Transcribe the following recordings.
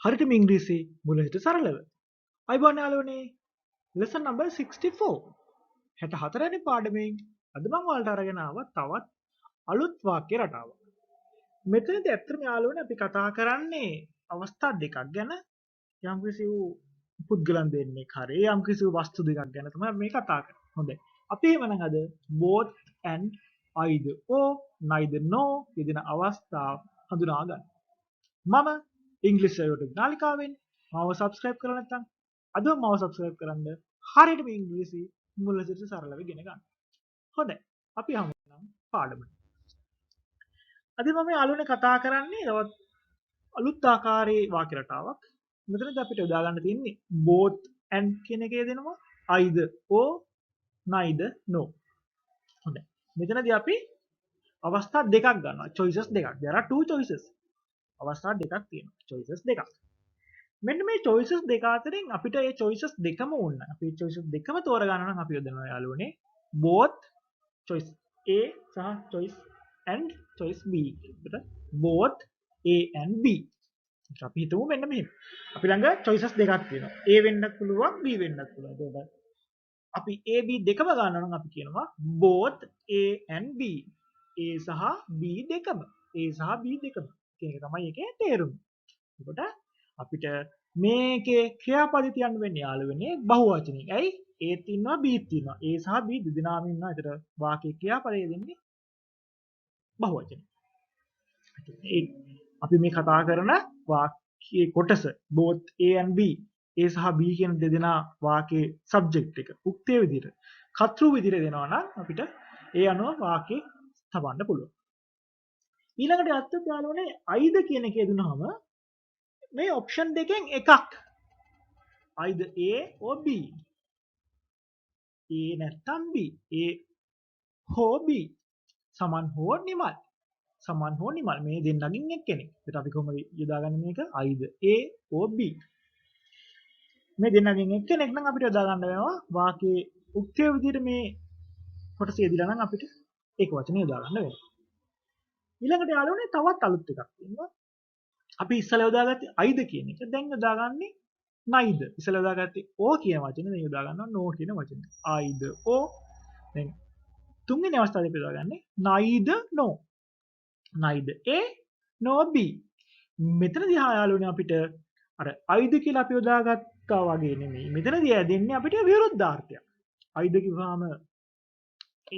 හරියටම ඉංග්‍රීසි මුල සිට සරලව. අයිබෝන් යාළුවනේ lesson number 64. 64 වෙනි පාඩමෙන් අද මම ඔයාලට අරගෙන ආවා තවත් අලුත් වාක්‍ය රටාවක්. මෙතනදී ඇත්තටම යාළුවනේ අපි කතා කරන්නේ අවස්ථා දෙකක් ගැන. යම්කිසි වූ පුද්ගලයන් දෙන්නෙක් හරි යම්කිසි වූ වස්තු දෙකක් ගැන තමයි මේ කතා කරන්නේ. හොඳයි. අපි එවනම් අද both and either or neither nor කියන අවස්ථා හඳුනා ගන්න. මම ඉංග්‍රීසි YouTube නාලිකාවෙන් මාව subscribe කරලා නැත්නම් අදම මාව subscribe කරන්න. හරියටම ඉංග්‍රීසි මුල සිට සරලව ඉගෙන ගන්න. හොඳයි. අපි හමු වෙනම් පාඩමට. අද මම යාළුවනේ කතා කරන්නේ තවත් අලුත් ආකාරයේ වාක්‍ය රටාවක්. මෙතනදී අපිට යොදා ගන්න තියෙන්නේ both and කියන එකේ දෙනවා either or neither nor. හොඳයි. මෙතනදී අපි අවස්ථා දෙකක් ගන්නවා. choices දෙකක්. there are two choices. අවස්ථා දෙකක් තියෙනවා. choices දෙකක්. මෙන්න මේ choices දෙක අතරින් අපිට මේ choices දෙකම ඕන. අපි choices දෙකම තෝරගන්න නම් අපි යොදනවා යාළුවනේ both choice A සහ choice and choice B. එතකොට both A and B. අපි හිතමු මෙන්න මෙහෙම. අපි ළඟ choices දෙකක් තියෙනවා. A වෙන්නත් පුළුවන් B වෙන්නත් පුළුවන්. එතකොට අපි A B දෙකම ගන්නවා නම් අපි කියනවා both A and B. A සහ B දෙකම. A සහ B දෙකම. කියන එක තමයි ඒකේ තේරුම. එතකොට අපිට මේකේ ක්‍රියාපද තියන්න වෙන්නේ යාළුවනේ බහුවචනයෙන්. ඇයි? Aත් ඉන්නවා Bත් ඉන්නවා. A සහ B දෙදෙනාම ඉන්නවා. ඒතර වාක්‍යයේ ක්‍රියාපදය දෙන්නේ බහුවචනයෙන්. අපි මේ කතා කරන වාක්‍යයේ කොටස both A and B A සහ B කියන දෙදෙනා වාක්‍යයේ subject එක උක්තේ විදිහට කර්තෘ විදිහට දෙනවා නම් අපිට ඒ අනුව වාක්‍යෙ තබන්න පුළුවන්. ඊළඟට අත්තත් යාළුවනේ either කියන එකේ දුනහම මේ ඔප්ෂන් දෙකෙන් එකක් either A or B. A නැත්තම් B. A හෝ B. සමන් හෝ නිමල්. සමන් හෝ නිමල් මේ දෙන්නගෙන් එක්කෙනෙක්. ඒකට අපි කොහොමද යොදාගන්නේ මේක either A or B. මේ දෙන්නගෙන් එක්කෙනෙක් නම් අපිට යොදා ගන්න වෙනවා වාක්‍යයේ උක්තය විදිහට මේ කොටස යෙදিলা නම් අපිට ඒක වචනේ යොදා ගන්න වෙනවා. ඊළඟට යාළුවනේ තවත් අලුත් එකක් තියෙනවා. අපි ඉස්සෙල්ලා යොදාගත්තේ either කියන එක. දැන් යොදාගන්නේ neither. ඉස්සෙල්ලා යොදාගත්තේ or කියන වචනේ දැන් යොදා ගන්නවා no කියන වචනේ. either or දැන් තුන්වෙනි අවස්ථාවේ අපි යොදාගන්නේ neither no. neither A nor B. මෙතනදී යාළුවනේ අපිට අර either කියලා අපි යොදාගත්තා වගේ නෙමෙයි. මෙතනදී දෙන්නේ අපිට විරුද්ධාර්ථයක්. either කිව්වහම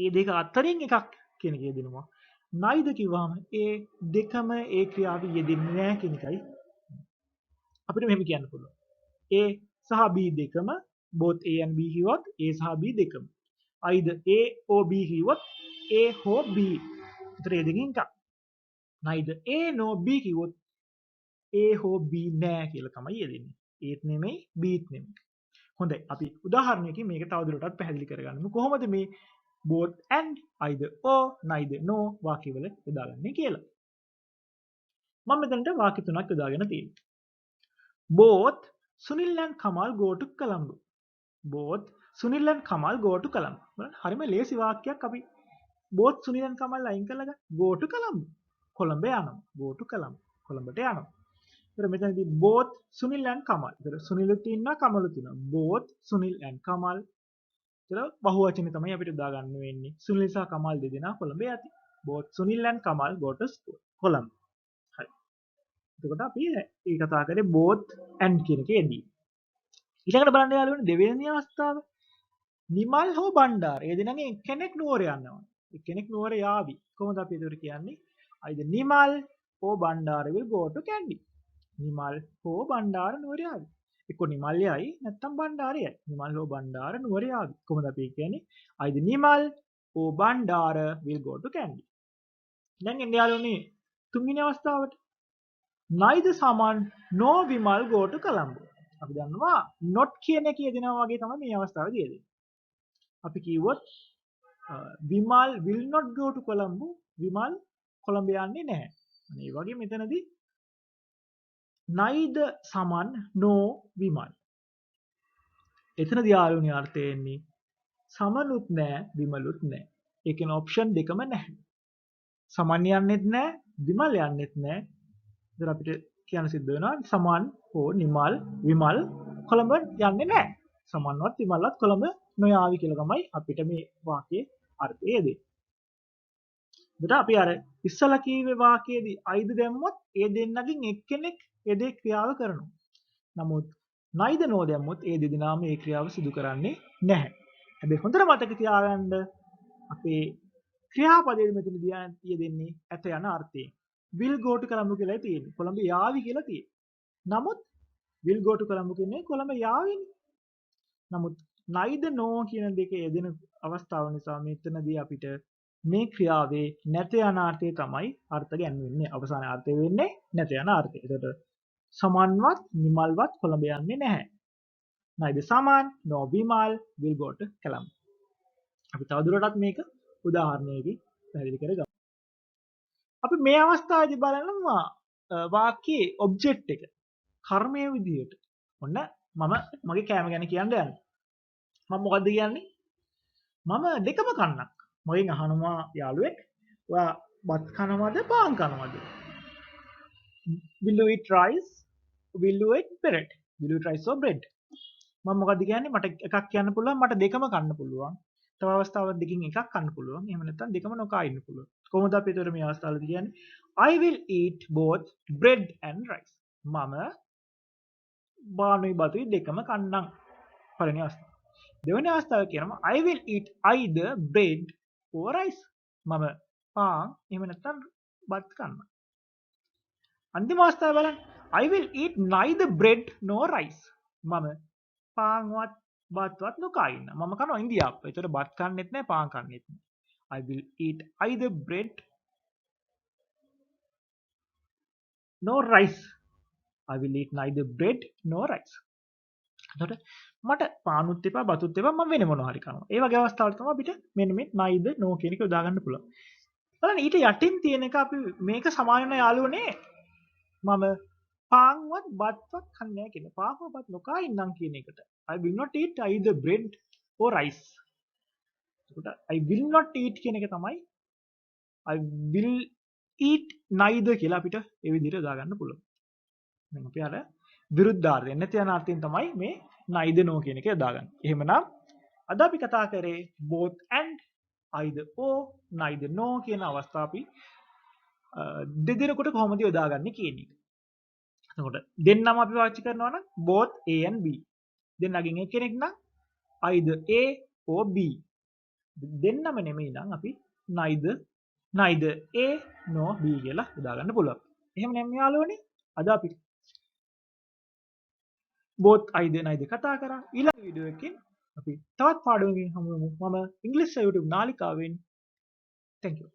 ඒ දෙක අතරින් එකක් කියන එක දෙනවා. neither කිව්වහම ඒ දෙකම ඒ ක්‍රියාවේ යෙදෙන්නේ නැහැ කියන එකයි අපිට මෙහෙම කියන්න පුළුවන්. A සහ B දෙකම both A and B කිව්වොත් A සහ B දෙකම. either A or B කිව්වොත් A හෝ B. ඒතර ඒ දෙකෙන් එකක්. neither A nor B කිව්වොත් A හෝ B නෑ කියලා තමයි යෙදෙන්නේ. Aත් නෙමෙයි Bත් නෙමෙයි. හොඳයි අපි උදාහරණයකින් මේක තවදුරටත් පැහැදිලි කරගන්නමු. කොහොමද මේ both and either or neither no වාක්‍යවල යොදාගන්නේ කියලා. මම මෙතනට වාක්‍ය තුනක් යොදාගෙන තියෙනවා. both Sunil and Kamal go to Colombo. both Sunil and Kamal go to Colombo. හරිම ලේසි වාක්‍යයක් අපි both Sunil and Kamal අයින් කරලා ගන්න. go to Colombo. කොළඹ යනවා. go to Colombo. කොළඹට යනවා. ඒතර මෙතනදී both Sunil and Kamal. ඒතර සුනිලුත් ඉන්නවා කමලුත් ඉන්නවා. both Sunil and Kamal. ඒතර බහුවචනේ තමයි අපිට දා ගන්න වෙන්නේ. සුනිල් සහ කමල් දෙදෙනා කොළඹ යති. both Sunil and Kamal go to school. Colombo. හරි. එතකොට අපි මේ කතා කරේ both and කියන එකේදී. ඊළඟට බලන්න යාළුවනේ දෙවෙනි අවස්ථාව. නිමල් හෝ බණ්ඩාර. ඒ දෙනගේ කෙනෙක් නුවර යනවා. කෙනෙක් නුවර යාවි. කොහොමද අපි ඒකට කියන්නේ? either Nimal or Bandara will go to Kandy. Nimal හෝ බණ්ඩාර නුවර යාවි. එක්ක නිමල් යයි නැත්නම් බණ්ඩාර යයි. නිමල් හෝ බණ්ඩාර නුවර යාවි. කොහොමද අපි කියන්නේ? either Nimal or Bandara will go to Kandy. දැන් එන්න යාළුවනේ තුන්වෙනි අවස්ථාවට. neither Saman nor Vimal go to Colombo. අපි දන්නවා not කියන එක යෙදෙනවා වගේ තමයි මේ අවස්ථාවේදී යෙදෙන්නේ. අපි කිව්වොත් Vimal will not go to Colombo. Vimal Colombo යන්නේ නැහැ. මේ වගේ මෙතනදී neither Saman nor Vimal. එතනදී යාළුවනේ අර්ථය එන්නේ සමනුත් නැහැ විමලුත් නැහැ. ඒ කියන්නේ ඔප්ෂන් දෙකම නැහැ. සමන් යන්නෙත් නැහැ විමල් යන්නෙත් නැහැ. ඉතින් අපිට කියන්න සිද්ධ වෙනවා සමන් හෝ නිමල් විමල් කොළඹ යන්නේ නැහැ. සමන්වත් විමල්වත් කොළඹ නොයාවි කියලා තමයි අපිට මේ වාක්‍යයේ අර්ථය දෙන්නේ. එතකොට අපි අර ඉස්සලා කීවේ වාක්‍යයේදී අයිද දැම්මොත් ඒ දෙන්නගෙන් එක්කෙනෙක් ඒ දේ ක්‍රියාව කරනවා. නමුත් නයිද නෝ දැම්මොත් ඒ දෙදෙනාම ඒ ක්‍රියාව සිදු කරන්නේ නැහැ. හැබැයි හොඳට මතක තියාගන්න අපේ ක්‍රියාපදයේ මෙතනදී තියෙන්නේ ඇත යන අර්ථයෙන්. will go to කොළඹ කියලා තියෙන්නේ. කොළඹ යාවි කියලා තියෙන්නේ. නමුත් will go to කොළඹ කියන්නේ කොළඹ යාවිනේ. නමුත් neither no කියන දෙකේ යෙදෙන අවස්ථාව නිසා මෙතනදී අපිට මේ ක්‍රියාවේ නැත යන අර්ථය තමයි අර්ථ ගැන්වෙන්නේ. අවසාන අර්ථය වෙන්නේ නැත යන අර්ථය. එතකොට සමන්වත් නිමල්වත් කොළඹ යන්නේ නැහැ. neither Saman nor Wimal will go to Colombo. අපි තවදුරටත් මේක උදාහරණයකින් පැහැදිලි කරගමු. අපි මේ අවස්ථාවේදී බලනවා වාක්‍යයේ ඔබ්ජෙක්ට් එක කර්මයේ විදිහට. ඔන්න මම මගේ කෑම ගැන කියන්න යන්නේ. මම මොකද්ද කියන්නේ? මම දෙකම කන්නම්. මගෙන් අහනවා යාළුවෙක්, ඔයා බත් කනවද පාන් කනවද? Will you eat rice? Will you eat bread? Will you eat rice or bread? මම මොකද්ද කියන්නේ? මට එකක් කියන්න පුළුවන්, මට දෙකම කන්න පුළුවන්. තව අවස්ථාවක් දෙකකින් එකක් කන්න පුළුවන්. එහෙම නැත්නම් දෙකම නොකා ඉන්න පුළුවන්. කොහොමද අපි ඒතර මේ අවස්ථාවලදී කියන්නේ? I will eat both bread and rice. මම බානුයි බතුයි දෙකම කන්නම්. පළවෙනි අවස්ථාව. දෙවෙනි අවස්ථාව කියනවා I will eat either bread or rice. මම පාන් එහෙම නැත්නම් බත් කන්නම්. අන්තිම අවස්ථාව බලන්න. I will eat neither bread nor rice. මම පාන්වත් බත්වත් නොකා ඉන්න. මම කනවා ඉන්දියාප්ප. ඒතර බත් කන්නෙත් නැහැ පාන් කන්නෙත් නැහැ. I will eat either bread nor rice. I will eat neither bread nor rice. එතකොට මට පානුත් එපා බතුත් එපා මම වෙන මොනවා හරි කනවා. ඒ වගේ අවස්ථාවල තමයි අපිට මෙන්න මේ neither no කියන එක යොදා ගන්න පුළුවන්. බලන්න ඊට යටින් තියෙන එක අපි මේක සමාන වෙන යාළුවනේ මම පාන්වත් බත්වත් කන්නේ නැහැ කියන. පාන්වත් බත් නොකා ඉන්නම් කියන එකට. I will not eat either bread or rice. එතකොට I will not eat කියන එක තමයි I will eat neither කියලා අපිට ඒ විදිහට යොදා ගන්න පුළුවන්. දැන් අපි අර විරුද්ධාර්ථය නැති යන අර්ථයෙන් තමයි මේ neither no කියන එක යොදාගන්නේ. එහෙමනම් අද අපි කතා කරේ both and either or neither no කියන අවස්ථා අපි දෙදෙනෙකුට කොහොමද යොදාගන්නේ කියන එක. එතකොට දෙන්නම අපි පාවිච්චි කරනවා නම් both A and B. දෙන්නගෙන් එක්කෙනෙක් නම් either A or B. දෙන්නම නෙමෙයි නම් අපි neither A nor B කියලා යොදාගන්න පුළුවන්. එහෙම නම් යාළුවනේ අද අපි both either neither කතා කරා. ඊළඟ වීඩියෝ එකකින් අපි තවත් පාඩමකින් හමු වෙමු. මම ඉංග්‍රීසි YouTube නාලිකාවෙන් thank you.